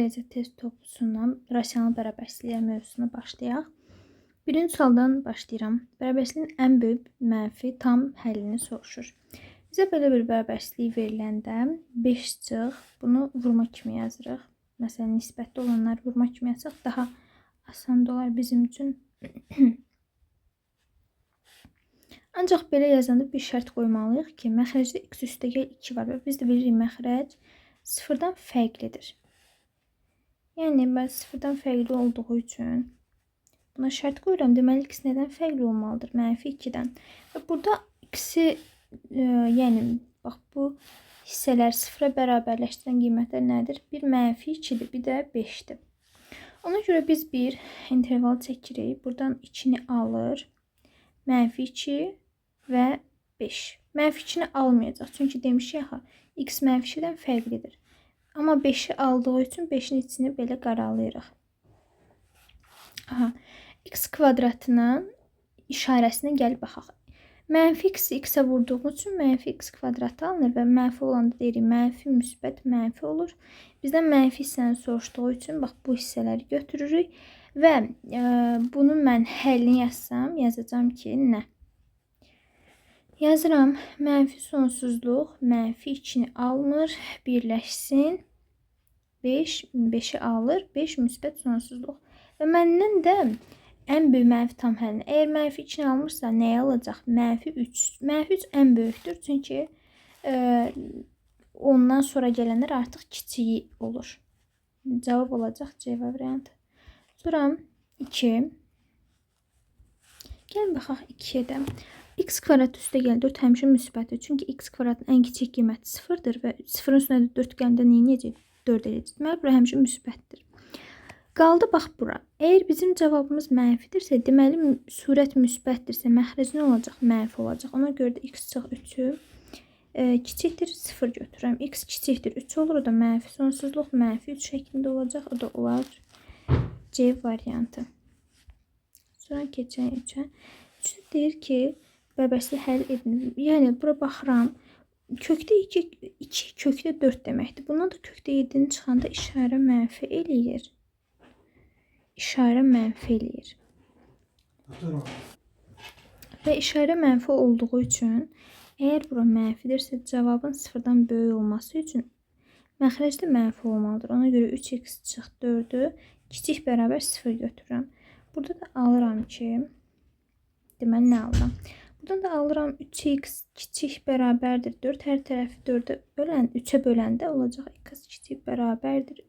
riyaziyyat test toplusundan rasional bərabərsizliklər mövzusuna başlayaq. Birinci sualdan başlayıram. Bərabərsizliyin ən böyük mənfi tam həllini soruşur. Bizə belə bir bərabərsizlik veriləndə 5 çıx, bunu vurma kimi yazırıq. Məsələn, nisbətli olanlar vurma kimi yazsaq daha asan olar bizim üçün. Ancaq belə yazanda bir şərt qoymalıyıq ki, məxrəcdə x üstəgəl 2 var və biz də bilirik məxrəc sıfırdan fərqlidir. Yəni, mən sıfırdan fərqli olduğu üçün buna şərt qoyuram. Deməli, x nədən fərqli olmalıdır? Mənfi 2-dən. Və burada x-i, yəni, bax, bu hissələr sıfıra bərabərləşdirən qiymətlər nədir? Bir mənfi 2-dir, bir də 5-dir. Ona görə biz bir interval çəkirik. Buradan 2-ni alır. Mənfi 2 və 5. Mənfi 2-ni almayacaq. Çünki demişik ya, x mənfi 2-dən fərqlidir. Amma 5-i aldığı üçün 5-in içini belə qaralayırıq. Aha, x kvadratının işarəsinə gəl baxaq. Mənfi x-i x-ə vurduğumuz üçün mənfi x kvadratı alınır və mənfi olanda deyirik, mənfi müsbət mənfi olur. Bizdən mənfi hissəni soruşduğu üçün bax, bu hissələri götürürük və bunun mən həllini yazsam, yazacağım ki, nə? Yazıram, mənfi sonsuzluq, mənfi 2-ni almır, birləşsin, 5-i alır, 5 müsbət sonsuzluq. Və məndən də ən böyük mənfi tam həlini. Əgər mənfi 2-ni almırsa, nəyə alacaq? Mənfi 3. Mənfi 3 ən böyükdür, çünki ondan sonra gələnlər artıq kiçiyi olur. Cavab olacaq C variantı. Sonra 2. Gəlin baxaq 2-yə də. X kvadrat üstə gəl 4 həmişə müsbətdir. Çünki x kvadratın ən kiçik qiyməti 0-dır və 0-ın üstünə 4 gələndə necə 4 eləyəcək? Deməli, bura həmişə müsbətdir. Qaldı bax bura. Əgər bizim cavabımız mənfidirsə, deməli surət müsbətdirsə, məxrəc nə olacaq? Mənfi olacaq. Ona görə də x çıx 3-ü kiçikdir 0 götürürəm. X kiçikdir 3 olur, o da mənfi sonsuzluq, mənfi 3 şəklində olacaq. O da olar C variantı. Sonra keçən 3-ə. 3-də deyir ki, bərabərsizlik həll edilir. Yəni, bura baxıram. Kökdə 2, kökdə 4 deməkdir. Bundan da kökdə 7-ni çıxanda işarə mənfi eləyir. İşarə mənfi eləyir. Və işarə mənfi olduğu üçün, əgər bura mənfidirsə, cavabın 0-dan böyük olması üçün məxrəc də mənfi olmalıdır. Ona görə 3x çıx 4-ü kiçik bərabər 0 götürürəm. Burada da alıram ki, deməli nə alıram? Buradan da alıram 3x kiçik bərabərdir 4. Hər tərəfi 3-ə böləndə olacaq x kiçik bərabərdir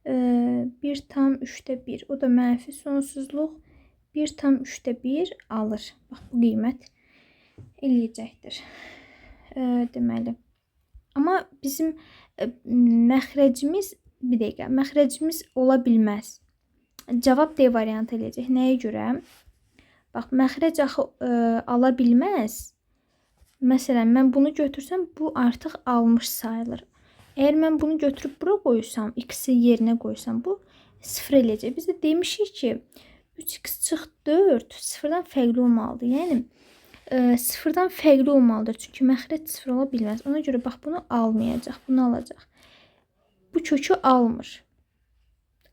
1 tam 3-də 1. O da mənfi sonsuzluq 1 tam 3-də 1 alır. Bax, bu qiymət eləyəcəkdir. Deməli. Amma bizim məxrəcimiz, bir dəqiqə, məxrəcimiz ola bilməz. Cavab D variantı eləyəcək. Nəyə görə? Bax, məxrəc axı ala bilməz. Məsələn, mən bunu götürsəm, bu artıq almış sayılır. Əgər mən bunu götürüb bura qoysam, x-i yerinə qoysam, bu 0 eləyəcək. Biz də demişik ki, 3x çıx 4 0-dan fərqli olmalıdır. Yəni, 0-dan fərqli olmalıdır. Çünki məxrəc 0 ola bilməz. Ona görə, bax, bunu almayacaq, bunu alacaq. Bu kökü almır.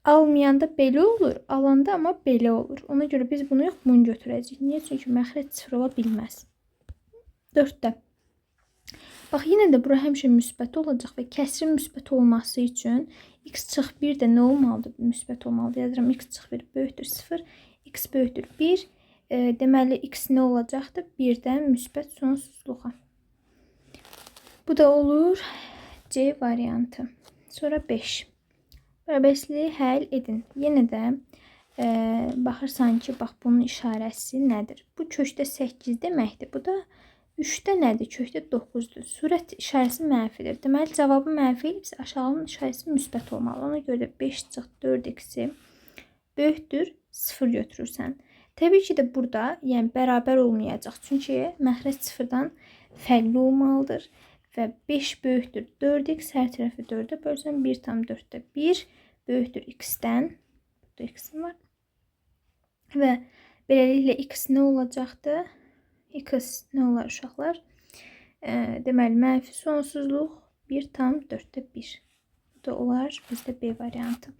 Almayanda belə olur, alanda amma belə olur. Ona görə biz bunu yox, bunu götürəcəyik. Niyə? Çünki məxrəc 0 ola bilməz. 4-də. Bax, yenə də bura həmişə müsbət olacaq və kəsrin müsbət olması üçün x çıx 1 də nə olmalıdır? Müsbət olmalıdır. Yazıram, x çıx 1 böyükdür 0, x böyükdür 1. Deməli, x nə olacaqdır? 1-dən müsbət sonsuzluğa. Bu da olur C variantı. Sonra 5. Bərabərsizliyi həll edin. Yenə də baxırsan ki, bax, bunun işarəsi nədir? Bu kökdə 8 deməkdir. Bu da 3-də nədir? Kökdə 9-dur. Surət işarəsi mənfidir. Deməli, cavabı mənfi elibsə, aşağının işarəsi müsbət olmalı. Ona görə 5 çıx 4x-i böyükdür 0 götürürsən. Təbii ki də burada yəni bərabər olmayacaq. Çünki məxrəc 0-dan fərqli olmalıdır. Və 5 böyükdür 4x, hər tərəfi 4-ə bölsən 1 tam 4-də 1 böyükdür x-dən. Burada x-im var. Və beləliklə x nə olacaqdır? X nə olar uşaqlar? Deməli, mənfi sonsuzluq 1 tam 4-də 1. Bu da olar bizdə B variantı.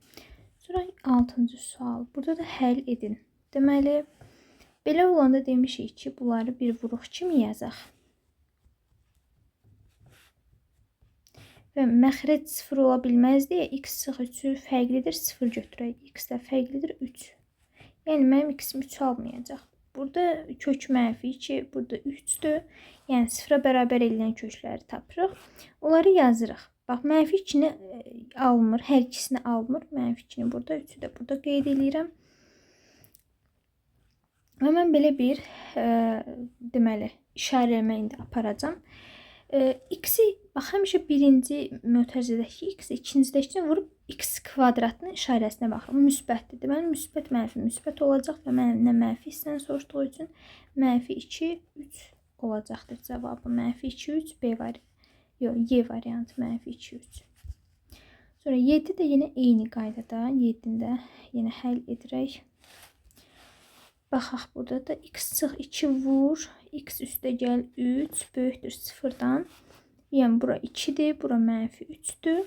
Sonra 6-cı sual. Burada da həll edin. Deməli, belə olanda demişik ki, bunları bir vuruq kimi yazaq. Və məxrəc 0 ola bilməz deyə x çıx 3'ü fərqlidir 0 götürək. X də fərqlidir 3. Yəni mənim x-im 3 almayacaq. Burada kök mənfi 2, burada 3'dür. Yəni 0-a bərabər eləyən kökləri tapırıq. Onları yazırıq. Bax, mənfi 2-ni almır, hər ikisini almır. Mənfi 2-ni burada, 3'ü də burada qeyd edirəm. Və mən belə bir deməli, işarələmə indi aparacam. X-i bax, həmişə birinci mötərizədəki x, ikincidəki vurub x kvadratının işarəsinə baxıram. Müsbətdir. Deməli, müsbət mənfi müsbət olacaq və məndən mənfi hissəni soruşduğu üçün mənfi 2, 3 olacaqdır cavabı. Mənfi 2, 3, B variantı. Yox, Y variantı mənfi 2, 3. Sonra 7 də yenə eyni qaydada. 7-də yenə həll edirək. Baxaq, burada da x çıx 2 vur, x üstə gəl 3 böyükdür 0-dan. Yəni, bura 2-dir, bura mənfi 3-dür.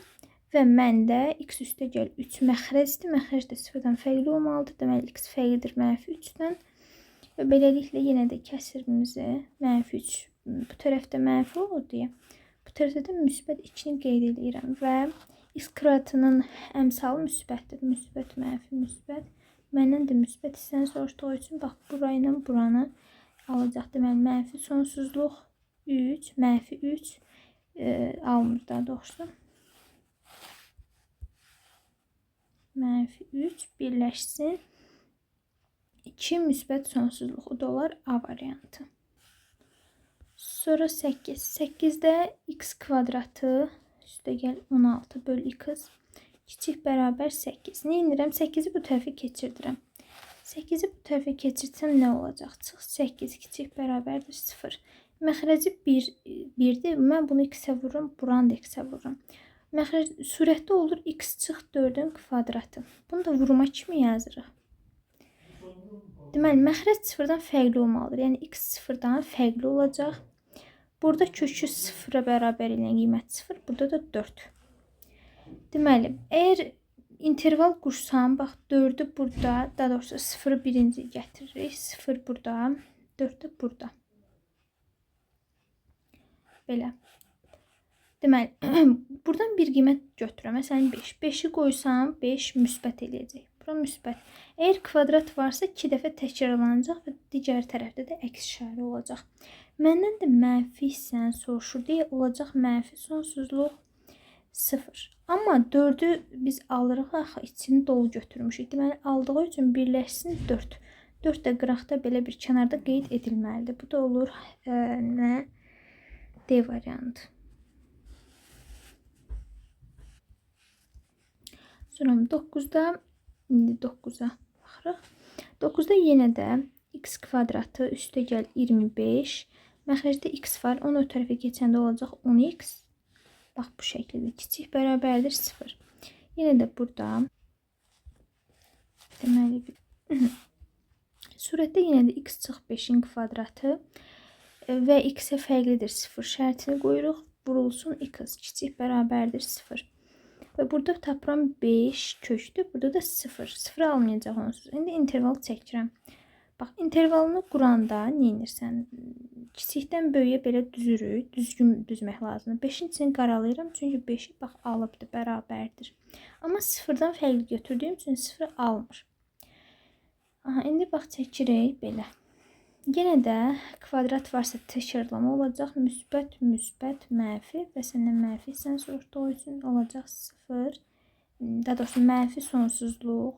Və məndə x üstə gəl 3 məxrəcdir. Məxrəc də 0-dan fərqli olmalıdır. Deməli, x fərqlidir mənfi 3-dən. Və beləliklə yenə də kəsirimizi mənfi 3 bu tərəfdə mənfi olur deyə. Bu tərəfdə də müsbət 2-ni qeyd edirəm. Və x kvadratının əmsalı müsbətdir. Müsbət, mənfi, müsbət. Məndən də müsbət hissəni soruşduğu üçün bax, burayla buranı alacaq. Deməli, mənfi sonsuzluq 3, mənfi 3 almır daha doğrusu. Mənfi 3 birləşsin 2 müsbət sonsuzluq. O da olar A variantı. Sonra 8. 8-də x kvadratı üstə gəl 16 böl x. Kiçik bərabər 8. Nə edirəm? 8-i bu tərəfə keçirdirəm. 8-i bu tərəfə keçirsəm nə olacaq? Çıx 8 kiçik bərabərdir 0. Məxrəci 1-dir. Mən bunu x-ə vururum, buranı da x-ə vururum. Məxrəc surətdə olur x çıx 4-ün kvadratı. Bunu da vurma kimi yazırıq. Deməli, məxrəc 0-dan fərqli olmalıdır. Yəni x 0-dan fərqli olacaq. Burada kökü 0-a bərabər eləyən qiymət 0, burada da 4. Deməli, əgər interval qursam, bax 4'ü burada, daha doğrusu 0'ı birinci gətiririk. 0 burada, 4 də burada. Belə. Deməli, buradan bir qiymət götürürəm. Məsələn, 5. 5'i qoysam, 5 müsbət eləyəcək. Bura müsbət. Əgər kvadrat varsa 2 dəfə təkrarlanacaq və digər tərəfdə də əks işarə olacaq. Məndən də mənfi hissəni soruşur deyə olacaq mənfi sonsuzluq 0. Amma 4'ü biz alırıq, axı içini dolu götürmüşük. Deməli, aldığı üçün birləşsin 4. 4 də qıraqda belə bir kənarda qeyd edilməlidir. Bu da olur nə? D variantı. Sonra 9'da, indi 9'a baxırıq. 9'da yenə də x kvadratı üstə gəl 25. Məxrəcdə x var, onu o tərəfə keçəndə olacaq 10x. Bax, bu şəkildə kiçik bərabərdir 0. Yenə də burada deməli surətdə yenə də x çıx 5'in kvadratı və x-ə fərqlidir 0 şərtini qoyuruq. Vurulsun x kiçik bərabərdir 0. Və burada tapıram 5 kökdür. Burada da 0. 0 almayacaq onsuz. İndi interval çəkirəm. Bax, intervalını quranda nə edirsən? Kiçikdən böyüyə belə düzürük. Düzgün düzmək lazımdır. 5'in içini qaralayıram. Çünki 5'i bax alıbdır, bərabərdir. Amma 0-dan fərqli götürdüyüm üçün 0 almır. Aha, indi bax çəkirik belə. Yenə də kvadrat varsa təkrarlama olacaq. Müsbət, müsbət, mənfi və səndən mənfi sən soruşduğu üçün olacaq 0. Daha doğrusu mənfi sonsuzluq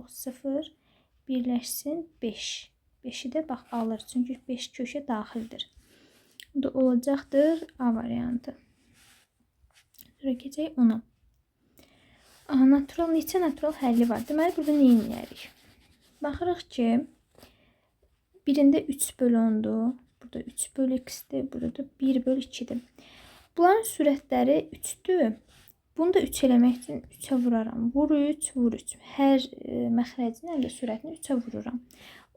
0 birləşsin 5. 5'i də bax alır. Çünki 5 köşə daxildir. Bu da olacaqdır A variantı. Sonra keçək 10'a. Natural, neçə natural həlli var? Deməli, burada nə edərik? Baxırıq ki, birində 3 bölü 10'dur. Burada 3 bölü x-dir. Burada da 1 bölü 2'dir. Bunların sürətləri 3'dür. Bunu da 3 eləmək üçün 3'ə vuraram. Vur 3, vur 3. Hər məxrəcin əldə sürətini 3'ə vururam.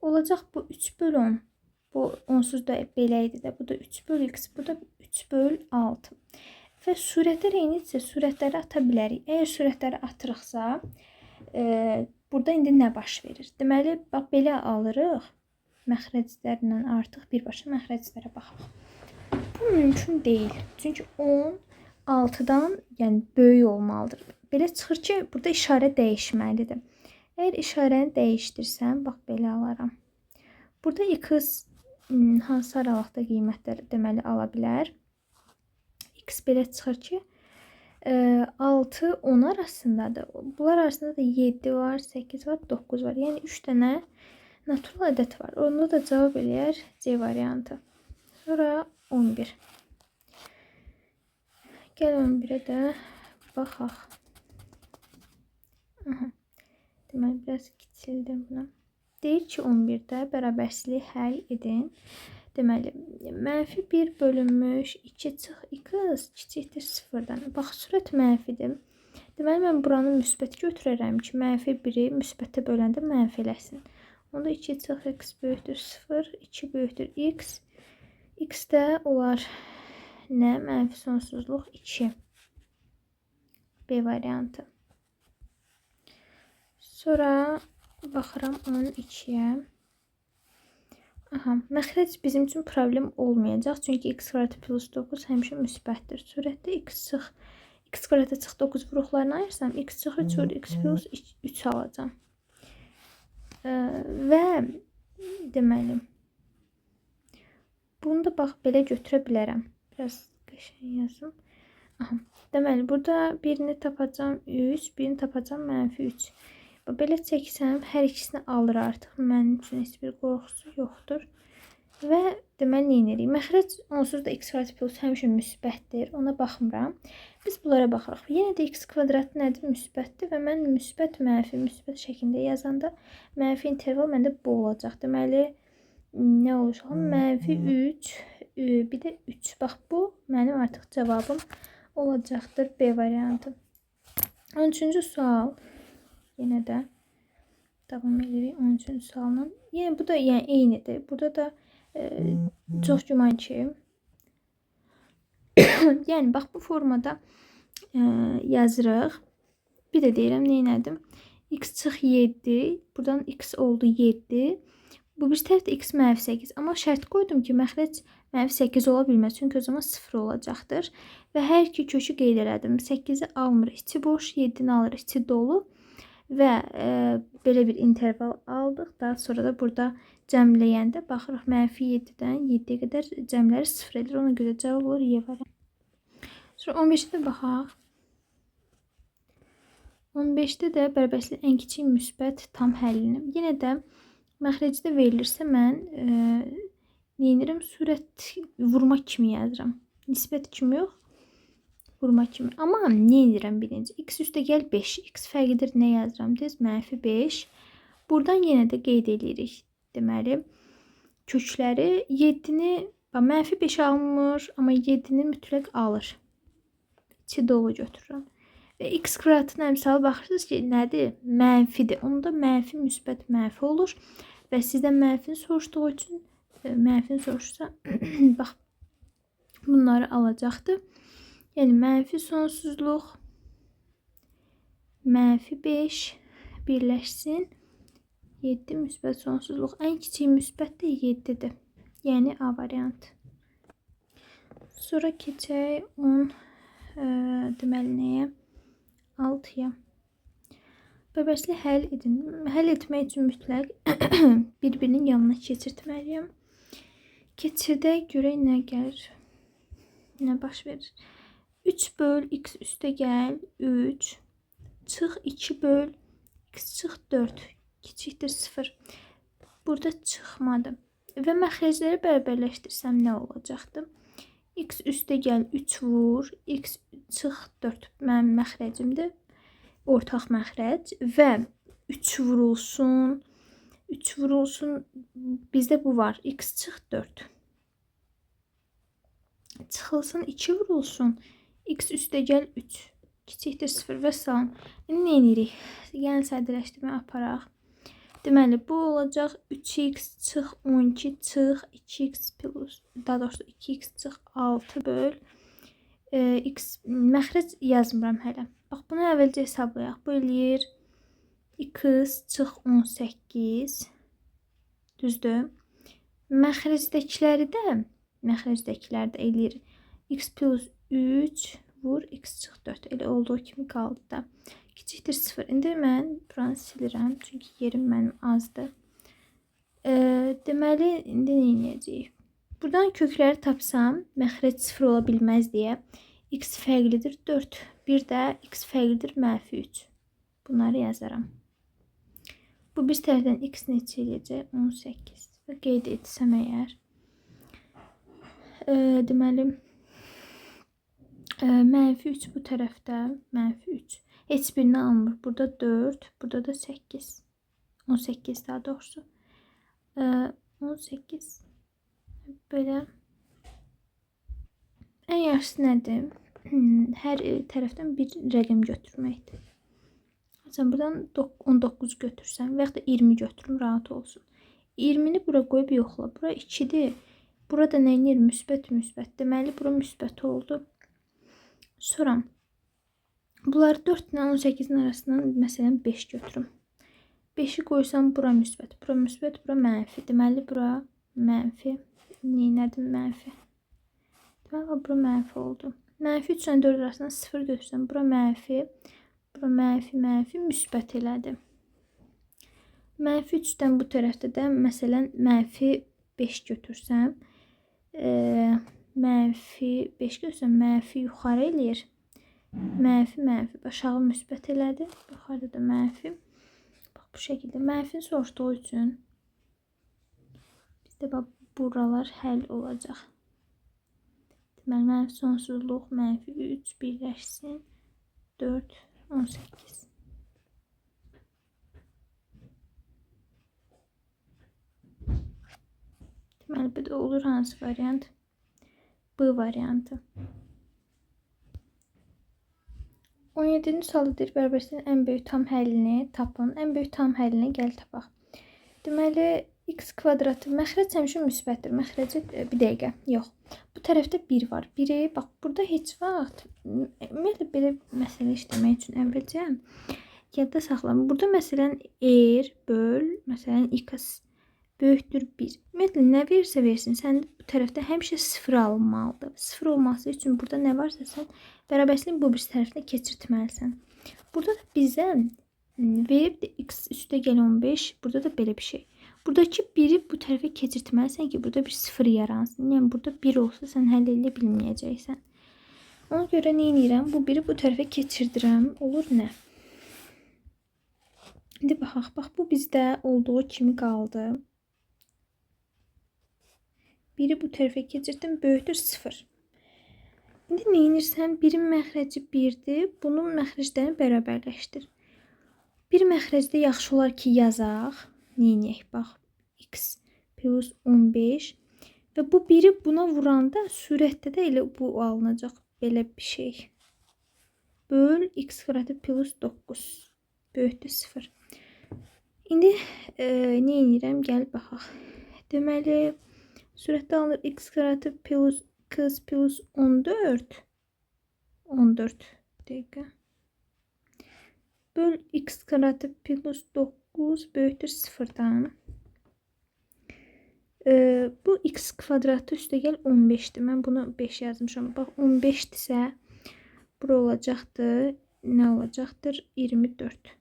Olacaq bu 3 bölü 10. Bu onsuz da belə idi də. Bu da 3 bölü x. Bu da 3 bölü 6. Və surətlər eynidirsə, surətləri ata bilərik. Əgər surətləri atırıqsa, burada indi nə baş verir? Deməli, bax belə alırıq. Məxrəclərlə artıq birbaşa məxrəclərə baxaq. Bu mümkün deyil. Çünki 10 6-dan, yəni böyük olmalıdır. Belə çıxır ki, burada işarə dəyişməlidir. Əgər işarəni dəyişdirsəm, bax belə alaram. Burada x hansı aralıqda qiymətlər deməli ala bilər? X belə çıxır ki, 6 10 arasındadır. Bunlar arasında da 7 var, 8 var, 9 var. Yəni 3 dənə natural ədəd var. Onda da cavab eləyər C variantı. Sonra 11. Gəl 11-ə də baxaq. Aha. Deməli, biraz kiçildim buna. Deyir ki, 11-də bərabərsizliyi həll edin. Deməli, mənfi 1 bölünmüş 2 çıx x kiçikdir 0-dan. Bax, sürət mənfidir. Deməli, mən buranı müsbət götürərəm ki, mənfi 1-i müsbətə böləndə mənfi eləsin. Onda 2 çıx x böyükdür 0, 2 böyükdür x. X də olar nə? Mənfi sonsuzluq 2. B variantı. Sonra baxıram 12-yə. Aha, məxrəc bizim üçün problem olmayacaq. Çünki x kvadratı plus 9 həmişə müsbətdir. Surətdə x kvadratı çıx 9 vuruqlarını ayırsam, x çıx 3 vur, x plus 3 alacam. Və deməli, bunu da bax, belə götürə bilərəm. Biraz qəşəng yazım. Aha, deməli, burada birini tapacam 3, birini tapacam mənfi 3. Belə çəksəm, hər ikisini alır artıq. Mənim üçün heç bir qorxusu yoxdur. Və deməli, nə edirik? Məxrəc onsuz da x kvadrat plus həmişə müsbətdir. Ona baxmıram. Biz bunlara baxırıq. Yenə də x kvadratı nədir? Müsbətdir və mən müsbət, mənfi, müsbət şəklində yazanda mənfi interval məndə bu olacaq. Deməli, nə olacaq? Mənfi 3, bir də 3. Bax, bu mənim artıq cavabım olacaqdır. B variantı. 13-cü sual. Yenə də davam edirik 13-cü sualın. Yenə bu da yəni eynidir. Burada da çox güman ki, yəni bax bu formada yazırıq. Bir də deyirəm, neynədim? X çıx 7, buradan x oldu 7. Bu bir tərəfdə x mənfi 8. Amma şərt qoydum ki, məxrəc mənfi 8 ola bilməz. Çünki o zaman 0 olacaqdır. Və hər iki kökü qeyd elədim. 8-i almır, içi boş, 7-ni alır, içi dolu. Və belə bir interval aldıq. Daha sonra da burada cəmləyəndə baxırıq mənfi 7-dən 7-yə qədər cəmləri 0 edir. Ona görə cavab olur Y variantı. Sonra 15-də də baxaq. 15-də də bərabərsizliyin ən kiçik müsbət tam həllini. Yenə də məxrəcdə verilirsə mən neyinirəm? Surət vurma kimi yazıram. Nisbət kimi yox. Vurma kimi. Amma nə edirəm birinci? X üstə gəl 5. X fərqidir nə yazıram? Düz mənfi 5. Buradan yenə də qeyd edirik. Deməli, kökləri 7-ni mənfi 5 almır, amma 7-ni mütləq alır. İçi dolu götürürəm. Və x kvadratın əmsalı baxırsınız ki, nədir? Mənfidir. Onda mənfi, müsbət, mənfi olur. Və sizdən mənfini soruşduğu üçün, mənfini soruşsa, bax, bunları alacaqdır. Yəni, mənfi sonsuzluq, mənfi 5 birləşsin, 7 müsbət sonsuzluq. Ən kiçik müsbət də 7-dir. Yəni, A variantı. Sonra keçək 10, deməli, nəyə? 6-ya. Bərabərsizliyi həll edin. Həll etmək üçün mütləq bir-birinin yanına keçirtməliyəm. Keçirdək, görək nə gəlir, nə baş verir. 3 böl x üstə gəl 3, çıx 2 böl x çıx 4, kiçikdir 0. Burada çıxmadı. Və məxrəcləri bərabərləşdirsəm nə olacaqdır? X üstə gəl 3 vur, x çıx 4 mənim məxrəcimdir. Ortaq məxrəc və 3 vurulsun, bizdə bu var, x çıx 4. Çıxılsın 2 vurulsun, x üstə gəl 3, kiçikdir 0 və salam. İndi nə edirik? Yəni, sədələşdirmə aparaq. Deməli, bu olacaq 3x çıx 12 çıx 2x plus, daha doğrusu 2x çıx 6 böl X məxrəc yazmıram hələ. Bax, bunu əvvəlcə hesablayaq. Bu eləyir x çıx 18. Düzdür? Məxrəcdəkiləri də eləyir x plus 3 vur x çıx 4. Elə olduğu kimi qaldı da. Kiçikdir 0. İndi mən buranı silirəm. Çünki yerim mənim azdır. Deməli, indi nə edəcəyik? Buradan kökləri tapsam, məxrəc 0 ola bilməz deyə x fərqlidir 4. Bir də x fərqlidir -3. Bunları yazaram. Bu bir tərəfdən x neçə eləyəcək? 18. Və qeyd etsəm əgər. Deməli, -3 bu tərəfdə, -3. Heç birini almır. Burada 4, burada da 8. 18 daha doğrusu. 18. Belə. Ən yaxşısı nədir? Hər tərəfdən bir rəqəm götürməkdir. Məsələn, buradan 19 götürsəm və ya da 20 götürüm, rahat olsun. 20-ni bura qoyub yoxla. Bura 2-dir. Burada nə edir? Müsbət. Deməli, bura müsbət oldu. Sonra bunları 4 ilə 18-in arasından məsələn 5 götürüm. 5-i qoysam bura müsbət, bura mənfi. Deməli, bura mənfi. Nədir mənfi? Deməli, bura mənfi oldu. Mənfi 3 ilə 4 arasından 0 götürsəm, bura mənfi, müsbət elədi. Mənfi 3-dən bu tərəfdə də məsələn mənfi 5 götürsəm, mənfi yuxarı eləyir. Mənfi aşağı müsbət elədi. Yuxarıda da mənfi. Bax, bu şəkildə mənfini soruşduğu üçün bizdə bax, buralar həll olacaq. Deməli, mənfi sonsuzluq, mənfi 3 birləşsin. 4, 18. Deməli, bu da olur hansı variant? B variantı. 17-ci sualı deyir, bərabərsinin ən böyük tam həllini tapın. Ən böyük tam həllini gəl tapaq. Deməli, x kvadratı məxrəc həmişə müsbətdir. Məxrəci bir dəqiqə, yox. Bu tərəfdə 1 var. 1-i, bax, burada heç vaxt ümumiyyətlə belə məsələ işləmək üçün əvvəlcə yadda saxlayın. Burada məsələn r böl, məsələn x böyükdür 1. Ümumiyyətlə nə verirsə versin, sən bu tərəfdə həmişə 0 alınmalıdır. 0 olması üçün burada nə varsa sən bərabərsinin bu birisi tərəfinə keçirtməlisən. Burada da bizə verib də x üstə gəl 15, burada da belə bir şey. Buradakı 1-i bu tərəfə keçirtməlisən ki, burada bir 0 yaransın. Yəni, burada 1 olsa sən həll edə bilməyəcəksən. Ona görə nə edirəm? Bu 1-i bu tərəfə keçirdirəm. Olur nə? İndi baxaq. Bax, bu bizdə olduğu kimi qaldı. 1-i bu tərəfə keçirdim, böyükdür 0. İndi nə edirsən? 1-in məxrəci 1-dir. Bunun məxrəclərini bərabərləşdir. Bir məxrəcdə yaxşı olar ki, yazaq. Neyinək? Bax, x plus 15 və bu 1-i buna vuranda sürətdə də elə bu alınacaq. Belə bir şey. Böl x kvadratı plus 9 böyükdür 0. İndi nə edirəm? Gəl baxaq. Deməli, sürətdə alınır x kvadratı plus x plus 14. 14 dəqiqə. Böl x kvadratı plus 9 böyükdür 0-dan. Bu x kvadratı üstə gəl 15-dir. Mən bunu 5 yazmışam. Bax, 15-dirsə, bura olacaqdır. Nə olacaqdır? 24.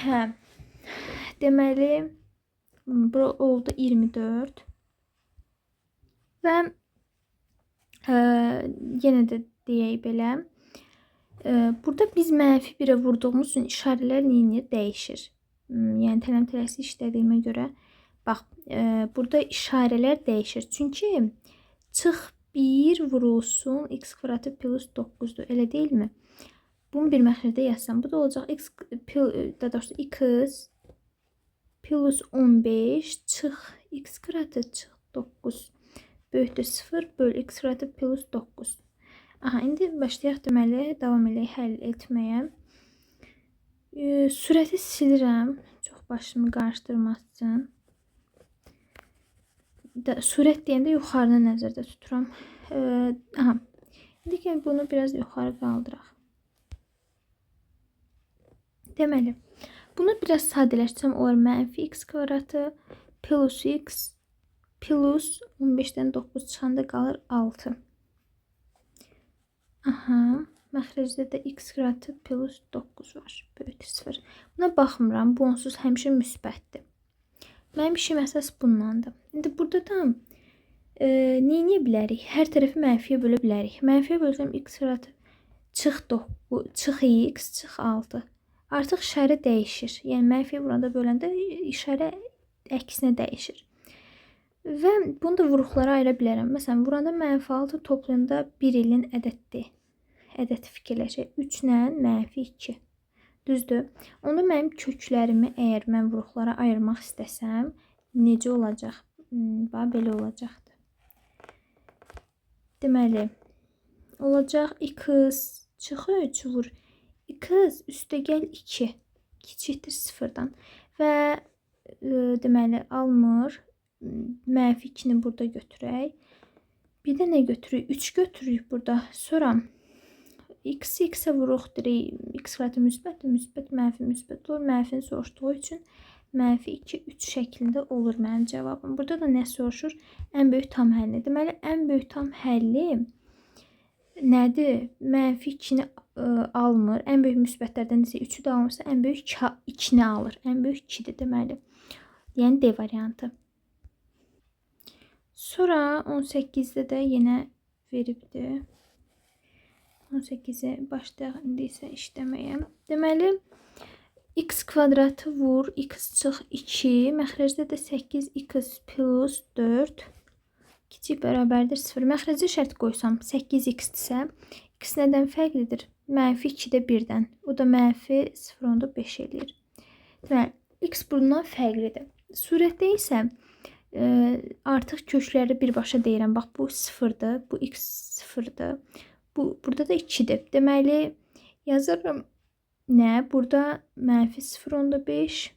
Hə. Deməli, bura oldu 24. Və yenə də deyək belə. Burada biz mənfi 1-ə vurduğumuz üçün işarələr neyini dəyişir. Yəni, tələm-tələsi işlədiyimə görə. Bax, burada işarələr dəyişir. Çünki çıx 1 vurulsun x kvadratı plus 9-dur. Elə deyilmi? Bunu bir məxrəcdə yazsam. Bu da olacaq x plus 15 çıx x kvadratı çıx 9 böyükdür 0 böl x kvadratı plus 9. Aha, indi başlayaq deməli, davam eləyək həll etməyə. Sürəti silirəm, çox başımı qarışdırmasın. Sürət deyəndə yuxarını nəzərdə tuturam. Aha. İndi ki bunu biraz yuxarı qaldıraq. Deməli, bunu biraz sadələşsəm olar mənfi x kvadratı plus x plus 15-dən 9 çıxanda qalır 6. Aha. Məxrəcdə də x kvadratı plus 9 var. Böyütür 0. Buna baxmıram. Bu onsuz həmişə müsbətdir. Mənim işim əsas bundandır. İndi burada da neyləyə bilərik? Hər tərəfi mənfiyə bölə bilərik. Mənfiyə bölsəm x kvadratı çıx 9, çıx x, çıx 6. Artıq işarə dəyişir. Yəni mənfiyə burada böləndə işarə əksinə dəyişir. Və bunu da vuruqlara ayıra bilərəm. Məsələn, burada -6 toplayanda 1 ilin ədəddir. Ədəd fikirləşək. 3 ilə -2. Düzdür? Onda mənim köklərimi əgər mən vuruqlara ayırmaq istəsəm, necə olacaq? Belə olacaqdır. Deməli, olacaq x çıx 3 vur. X üstəgəl 2 kiçikdir 0-dan və deməli almır. -2-ni burada götürək. Bir də nə götürürük? 3 götürürük burada. Sonra x x-ə vuruq deyirik. X kvadratı müsbətdir. Müsbət mənfi müsbət olur. Mənfini soruşduğu üçün -2 3 şəklində olur mənim cavabım. Burada da nə soruşur? Ən böyük tam həlli. Deməli, ən böyük tam həlli nədir? -2-ni almır. Ən böyük müsbətlərdən isə 3-ü də almırsa, ən böyük 2-ni alır. Ən böyük 2-dir deməli. Yəni D variantı. Sonra 18-də də yenə veribdir. 18-ə başlayaq indi isə işləməyə. Deməli, x kvadratı vur, x çıx 2, məxrəcdə də 8x plus 4 kiçik bərabərdir 0. Məxrəcə şərt qoysam 8x-dirsə, x nədən fərqlidir? -2-də 1-dən. O da -0.5 eləyir. Deməli, x bundan fərqlidir. Surətdə isə artıq kökləri birbaşa deyirəm. Bax, bu 0-dır, bu x 0-dır. Burada da 2-dir. Deməli, yazıram nə? Burada -0.5.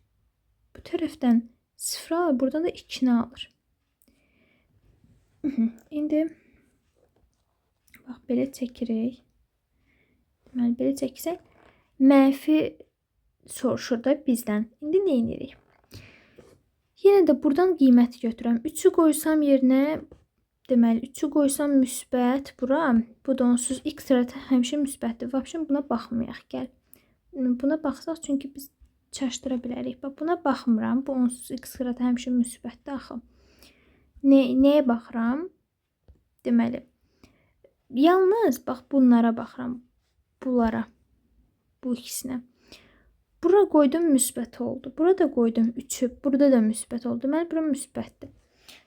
Bu tərəfdən 0 alır, buradan da 2-ni alır. İndi bax, belə çəkirik. Deməli, belə çəksək, mənfi soruşur da bizdən. İndi nə edirik? Yenə də buradan qiymət götürürəm. 3-ü qoysam yerinə, deməli, 3-ü qoysam müsbət bura. Bu da onsuz x kvadratı həmişə müsbətdir. Vəbşən buna baxmayaq, gəl. Buna baxsaq, çünki biz çaşdıra bilərik. Bax, buna baxmıram. Bu onsuz x kvadratı həmişə müsbətdir axı. Nəyə baxıram? Deməli, yalnız bax bunlara baxıram. Bunlara. Bu ikisinə. Bura qoydum müsbət oldu. Burada qoydum 3-ü. Burada da müsbət oldu. Deməli, bura müsbətdir.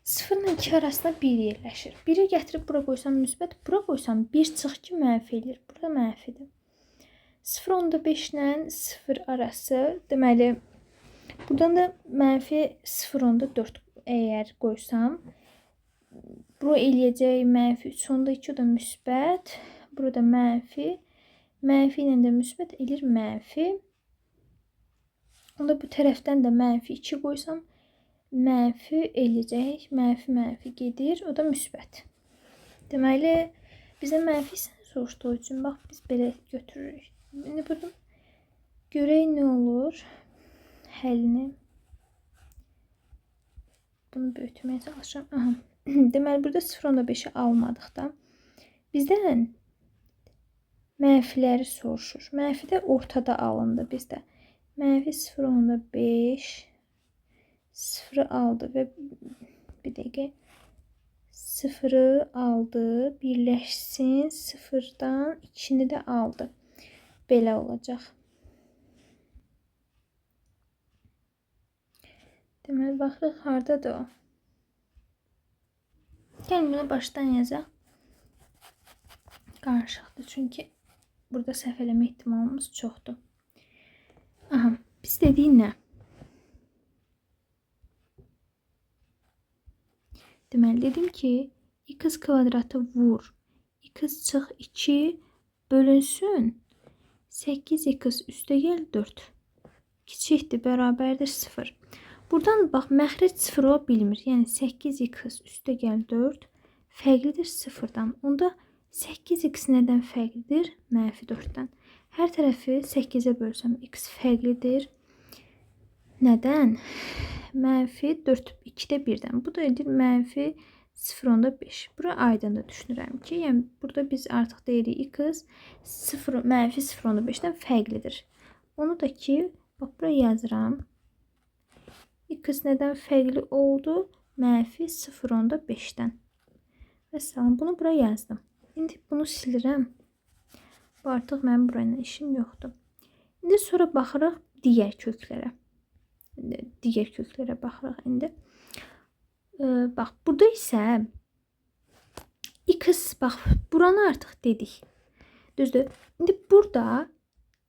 0 ilə 2 arasında 1 yerləşir. 1-i gətirib bura qoysam müsbət, bura qoysam 1 çıx 2 mənfi eləyir. Burada mənfidir. 0.5 ilə 0 arası, deməli, buradan da -0.4 əgər qoysam, bura eləyəcək -3.2, o da müsbət. Burada mənfi. Mənfi ilə də müsbət eləyir mənfi. Onda bu tərəfdən də -2 qoysam, mənfi eləyəcək. Mənfi gedir. O da müsbət. Deməli, bizə mənfi hissəni soruşduğu üçün, bax, biz belə götürürük. İndi burada görək nə olur həllini. Bunu böyütməyə çalışıram. Aha. Deməli, burada 0.5-i almadıq da. Bizdən mənfiləri soruşur. Mənfi də ortada alındı bizdə. -0.5 0-ı aldı və bir dəqiqə 0-ı aldı, birləşsin, 0-dan 2-ni də aldı. Belə olacaq. Deməli, baxırıq, haradadır o? Gəlin, bunu başdan yazaq. Qarışıqdır, çünki burada səhv eləmə ehtimalımız çoxdur. Aha, biz dedik nə? Deməli, dedim ki, x kvadratı vur, x çıx 2 bölünsün 8x üstəgəl 4. Kiçikdir, bərabərdir 0. Buradan bax, məxrəc 0 ola bilmir. Yəni 8x üstəgəl 4 fərqlidir 0-dan. Onda 8x nədən fərqlidir? -4-dən. Hər tərəfi 8-ə bölsəm x fərqlidir. Nədən? -4 2-də 1-dən. Bu da edir -0.5. Bura aydındır düşünürəm ki, yəni burada biz artıq deyirik x -0.5-dən fərqlidir. Onu da ki, bax bura yazıram. X nədən fərqli oldu? -0.5-dən. Məsələn, bunu bura yazdım. İndi bunu silirəm. Bu artıq mənim burayla işim yoxdur. İndi sonra baxırıq digər köklərə. Digər köklərə baxırıq indi. Bax, burada isə x, bax, buranı artıq dedik. Düzdür. İndi burada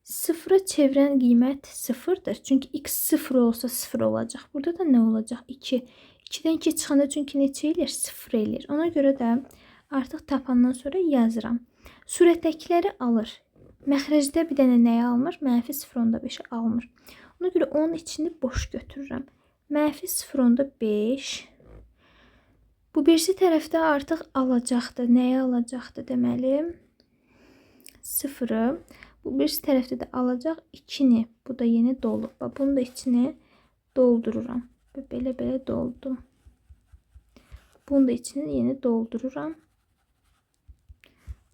sıfıra çevirən qiymət sıfırdır. Çünki x 0 olsa 0 olacaq. Burada da nə olacaq? 2. 2-dən 2 çıxanda çünki neçə eləyir? 0 eləyir. Ona görə də artıq tapandan sonra yazıram. Surətdəkiləri alır. Məxrəcdə bir dənə nəyi almır? -0.5-i almır. Ona görə onun içini boş götürürəm. -0.5. Bu birisi tərəfdə artıq alacaqdır. Nəyi alacaqdır deməli? 0-ı. Bu birisi tərəfdə də alacaq 2-ni. Bu da yeni dolu. Bunun da içini doldururam. Belə doldum. Bunun da içini yeni doldururam.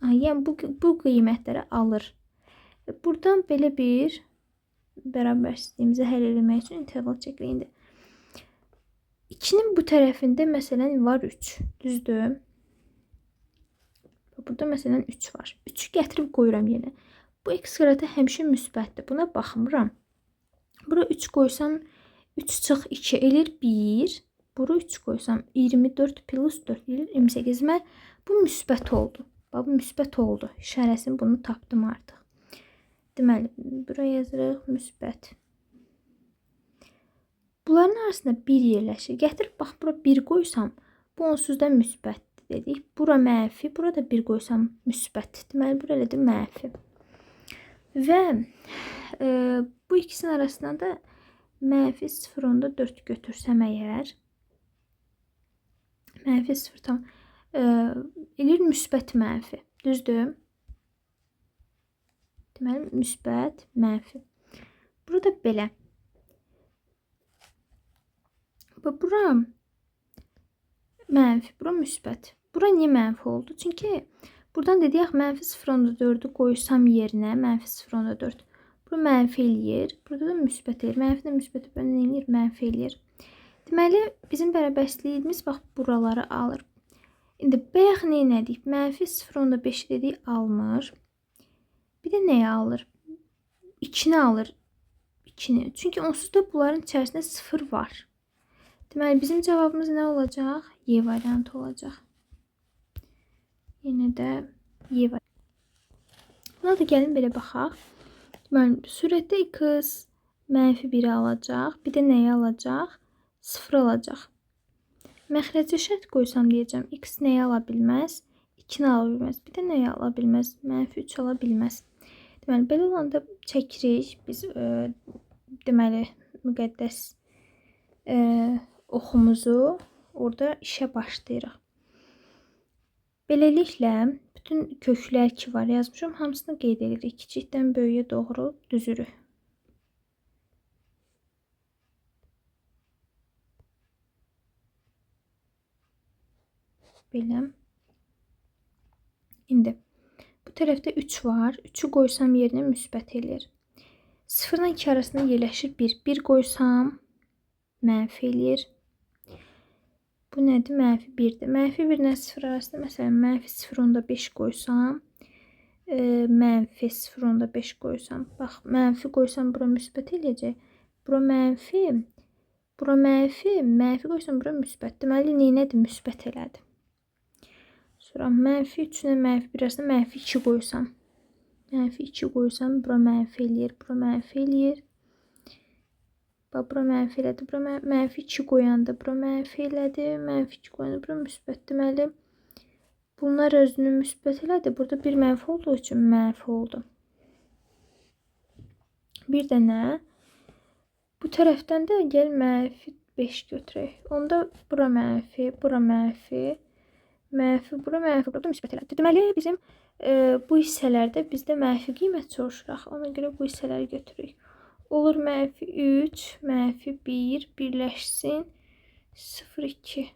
Yəni bu qiymətləri alır. Buradan belə bir bərabərsizliyimizi həll etmək üçün interval çəkilir. 2-nin bu tərəfində məsələn var 3. Düzdür? Burada məsələn 3 var. 3-ü gətirib qoyuram yenə. Bu x qrata həmişə müsbətdir. Buna baxmıram. Bura 3 qoysam 3 çıx 2 eləyir 1. Bura 3 qoysam 24 plus 4 eləyir 28. Bu müsbət oldu. Bu müsbət oldu. İşarəsini bunu tapdım artıq. Deməli, buraya yazırıq müsbət. Bunların arasında 1 yerləşir. Gətirib bax, bura 1 qoysam, bu onsuz da müsbətdir dedik. Bura mənfi, burada 1 qoysam müsbət. Deməli, bura elədir mənfi. Və bu ikisinin arasında da -0.4 götürsəm əgər, -0 eləyir müsbət mənfi. Düzdür? Deməli, müsbət mənfi. Burada belə. Bura mənfi, bura müsbət. Bura niyə mənfi oldu? Çünki buradan dediyək -0.4-ü qoysam yerinə, -0.4. Bura mənfi eləyir. Burada da müsbət eləyir. Mənfi də müsbət eləyir, mənfi eləyir. Deməli, bizim bərabərsizliyimiz bax buraları alır. İndi bayaq nə elədik? -0.5 dedik almır. Bir də nəyi alır? 2-ni alır. 2-ni. Çünki onsuz da bunların içərisində 0 var. Deməli, bizim cavabımız nə olacaq? Y variantı olacaq. Yenə də Y variantı. Buna da gəlin belə baxaq. Deməli, surətdə x -1 alacaq. Bir də nəyi alacaq? 0 alacaq. Məxrəcə şərt qoysam deyəcəm. X nəyi ala bilməz? 2-ni ala bilməz. Bir də nəyi ala bilməz? -3 ala bilməz. Deməli, belə olanda çəkirik. Biz deməli, müqəddəs oxumuzu orada işə başlayırıq. Beləliklə, bütün köklər ki var yazmışam, hamısını qeyd edirik. Kiçikdən böyüyə doğru düzürük. Belə. İndi bu tərəfdə 3 var. 3-ü qoysam yerinə müsbət eləyir. 0 ilə 2 arasında yerləşir 1. 1 qoysam mənfi eləyir. Bu nədir? -1-dir. -1 ilə 0 arasında məsələn -0.5 qoysam, -0.5 qoysam, bax mənfi qoysam bura müsbət eləyəcək. Bura mənfi, bura mənfi, mənfi qoysam bura müsbət. Deməli, neynədir? Müsbət elədi. Sonra -3 ilə -1 arasında -2 qoysam. -2 qoysam bura mənfi eləyir, bura mənfi eləyir. Bax, bura mənfi elədi, bura -2 qoyanda, bura mənfi elədi, -2 qoyanda, bura müsbət. Deməli, bunlar özünü müsbət elədi. Burada bir mənfi olduğu üçün mənfi oldu. Bir də nə? Bu tərəfdən də gəl -5 götürək. Onda bura mənfi, bura mənfi, Mənfi bura müsbət elədi. Deməli bizim bu hissələrdə bizdə mənfi qiymət soruşuraq. Ona görə bu hissələri götürürük. Olur -3, -1 birləşsin 0,2.